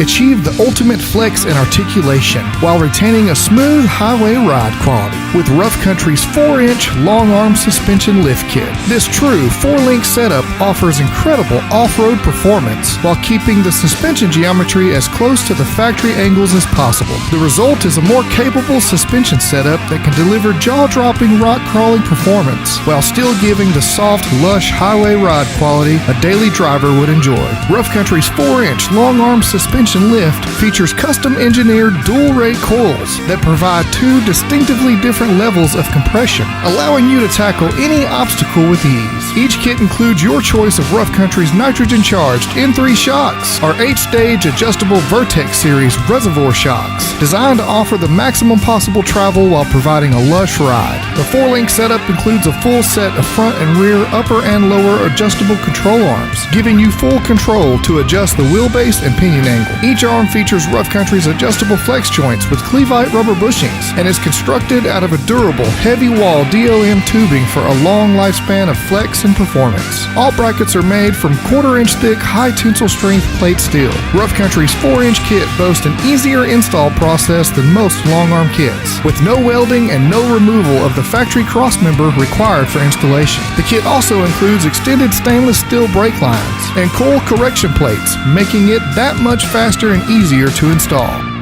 achieve the ultimate flex and articulation while retaining a smooth highway ride quality with Rough Country's 4-inch long-arm suspension lift kit. This true 4-link setup offers incredible off-road performance while keeping the suspension geometry as close to the factory angles as possible. The result is a more capable suspension setup that can deliver jaw-dropping rock-crawling performance while still giving the soft, lush highway ride quality a daily driver would enjoy. Rough Country's 4-inch long-arm suspension lift features custom-engineered dual-rate coils that provide 2 distinctively different levels of compression, allowing you to tackle any obstacle with ease. Each kit includes your choice of Rough Country's nitrogen-charged N3 shocks, or 8-stage adjustable Vertex series Reservoir shocks, designed to offer the maximum possible travel while providing a lush ride. The 4-link setup includes a full set of front and rear, upper and lower adjustable control arms, giving you full control to adjust the wheelbase and pinion angle. Each arm features Rough Country's adjustable flex joints with Clevite rubber bushings and is constructed out of a durable, heavy-wall DOM tubing for a long lifespan of flex and performance. All brackets are made from 1/4-inch thick, high-tensile strength plate steel. Rough Country's 4-inch kit boasts an easier install process than most long-arm kits, with no welding and no removal of the factory crossmember required for installation. The kit also includes extended stainless steel brake lines and coil correction plates, making it that much faster and easier to install.